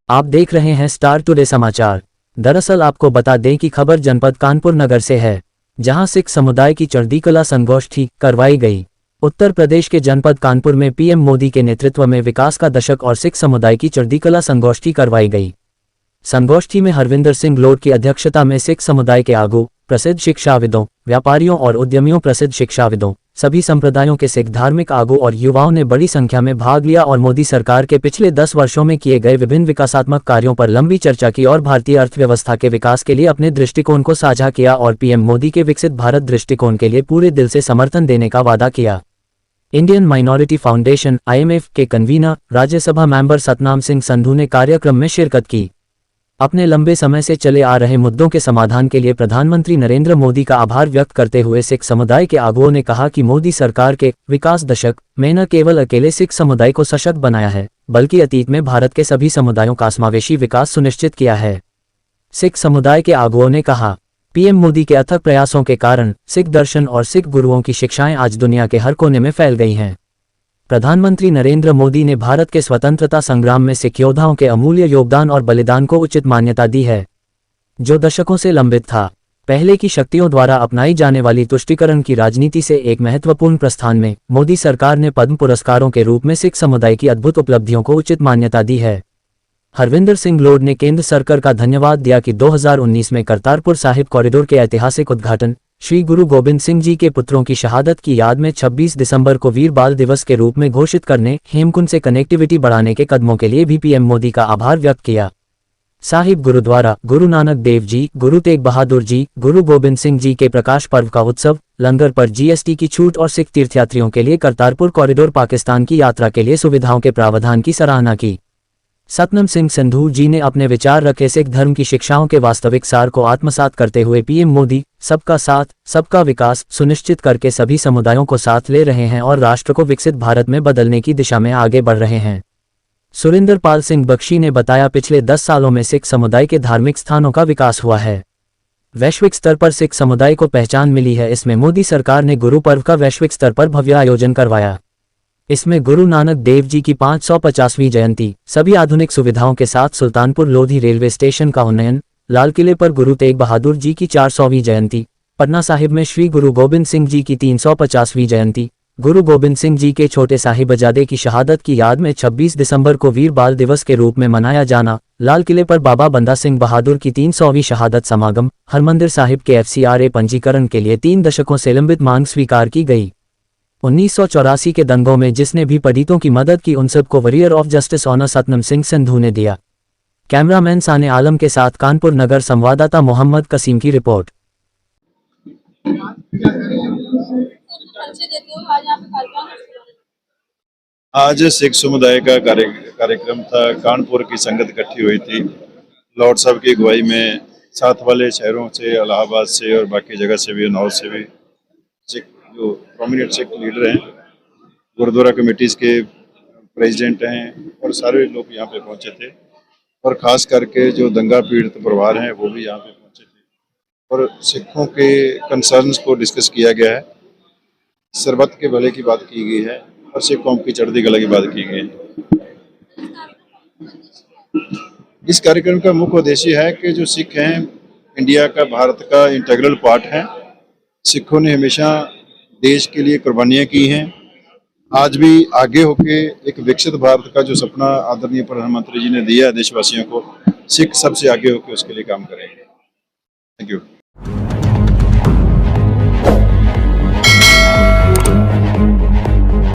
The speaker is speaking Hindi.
आप देख रहे हैं स्टार टुडे समाचार। दरअसल आपको बता दें कि खबर जनपद कानपुर नगर से है, जहां सिख समुदाय की चढ़ती कला संगोष्ठी करवाई गई। उत्तर प्रदेश के जनपद कानपुर में पीएम मोदी के नेतृत्व में विकास का दशक और सिख समुदाय की चढ़ती कला संगोष्ठी करवाई गई। संगोष्ठी में हरविंदर सिंह लोड की अध्यक्षता में सिख समुदाय के आगू, प्रसिद्ध शिक्षाविदों, व्यापारियों और उद्यमियों, प्रसिद्ध शिक्षाविदों, सभी संप्रदायों के सिख धार्मिक आगू और युवाओं ने बड़ी संख्या में भाग लिया और मोदी सरकार के पिछले 10 वर्षों में किए गए विभिन्न विकासात्मक कार्यों पर लंबी चर्चा की और भारतीय अर्थव्यवस्था के विकास के लिए अपने दृष्टिकोण को साझा किया और पीएम मोदी के विकसित भारत दृष्टिकोण के लिए पूरे दिल से समर्थन देने का वादा किया। इंडियन माइनॉरिटी फाउंडेशन (IMF) के कन्वीनर राज्यसभा मेंबर सतनाम सिंह संधू ने कार्यक्रम में शिरकत की। अपने लंबे समय से चले आ रहे मुद्दों के समाधान के लिए प्रधानमंत्री नरेंद्र मोदी का आभार व्यक्त करते हुए सिख समुदाय के आगुओं ने कहा कि मोदी सरकार के विकास दशक में न केवल अकेले सिख समुदाय को सशक्त बनाया है, बल्कि अतीत में भारत के सभी समुदायों का समावेशी विकास सुनिश्चित किया है। सिख समुदाय के आगुओं ने कहा, पीएम मोदी के अथक प्रयासों के कारण सिख दर्शन और सिख गुरुओं की शिक्षाएं आज दुनिया के हर कोने में फैल गई हैं। प्रधानमंत्री नरेंद्र मोदी ने भारत के स्वतंत्रता संग्राम में सिख योद्धाओं के अमूल्य योगदान और बलिदान को उचित मान्यता दी है, जो दशकों से लंबित था। पहले की शक्तियों द्वारा अपनाई जाने वाली तुष्टीकरण की राजनीति से एक महत्वपूर्ण प्रस्थान में मोदी सरकार ने पद्म पुरस्कारों के रूप में सिख समुदाय की अद्भुत उपलब्धियों को उचित मान्यता दी है। हरविंदर सिंह लोड ने केंद्र सरकार का धन्यवाद दिया कि 2019 में करतारपुर साहिब कॉरिडोर के ऐतिहासिक उद्घाटन श्री गुरु गोबिंद सिंह जी के पुत्रों की शहादत की याद में 26 दिसंबर को वीर बाल दिवस के रूप में घोषित करने, हेमकुंड से कनेक्टिविटी बढ़ाने के कदमों के लिए भी पीएम मोदी का आभार व्यक्त किया। साहिब गुरुद्वारा, गुरु नानक देव जी, गुरु तेग बहादुर जी, गुरु गोबिंद सिंह जी के प्रकाश पर्व का उत्सव, लंगर पर GST की छूट और सिख तीर्थयात्रियों के लिए करतारपुर कॉरिडोर, पाकिस्तान की यात्रा के लिए सुविधाओं के प्रावधान की सराहना की। सतनाम सिंह संधू जी ने अपने विचार रखे सिख धर्म की शिक्षाओं के वास्तविक सार को आत्मसात करते हुए पीएम मोदी सबका साथ, सबका विकास सुनिश्चित करके सभी समुदायों को साथ ले रहे हैं और राष्ट्र को विकसित भारत में बदलने की दिशा में आगे बढ़ रहे हैं। सुरिंदर पाल सिंह बख्शी ने बताया, पिछले 10 सालों में सिख समुदाय के धार्मिक स्थानों का विकास हुआ है। वैश्विक स्तर पर सिख समुदाय को पहचान मिली है। इसमें मोदी सरकार ने गुरु पर्व का वैश्विक स्तर पर भव्य आयोजन करवाया। इसमें गुरु नानक देव जी की 550वीं जयंती, सभी आधुनिक सुविधाओं के साथ सुल्तानपुर लोधी रेलवे स्टेशन का उन्नयन, लाल किले पर गुरु तेग बहादुर जी की 400वीं जयंती, पटना साहिब में श्री गुरु गोबिंद सिंह जी की 350वीं जयंती, गुरु गोबिंद सिंह जी के छोटे साहिबजादे की शहादत की याद में 26 दिसंबर को वीर बाल दिवस के रूप में मनाया जाना, लाल किले पर बाबा बंदा सिंह बहादुर की 300वीं शहादत समागम, हरमंदिर साहिब के FCRA पंजीकरण के लिए 3 दशकों से लंबित मांग स्वीकार की गई। 1984 के दंगों में जिसने भी पीड़ितों की मदद की उन सबको warrior of justice honour Satnam Singh Sandhu ने दिया। कैमरामैन साने आलम के साथ कानपुर नगर संवाददाता मोहम्मद कसीम की रिपोर्ट। आज सिख समुदाय का कार्यक्रम था। कानपुर की संगत इकट्ठी हुई थी। लॉर्ड साहब की अगुवाई में साथ वाले शहरों से, इलाहाबाद से और बाकी जगह से भी, नॉर्थ से भी सिख जो प्रोमिनेंट सिख लीडर हैं, गुरुद्वारा कमेटीज के प्रेसिडेंट हैं और सारे लोग यहाँ पे पहुँचे थे। और ख़ास करके जो दंगा पीड़ित परिवार हैं वो भी यहाँ पे पहुँचे थे और सिखों के कंसर्न्स को डिस्कस किया गया है। सरबत के भले की बात की गई है और सिख कौम की चढ़ती कला की बात की गई है। इस कार्यक्रम का मुख्य उद्देश्य है कि जो सिख हैं इंडिया का, भारत का इंटीग्रल पार्ट है। सिखों ने हमेशा देश के लिए कुर्बानियाँ की हैं। आज भी आगे होके एक विकसित भारत का जो सपना आदरणीय प्रधानमंत्री जी ने दिया देशवासियों को, सिख सबसे आगे होके उसके लिए काम करेंगे। Thank you.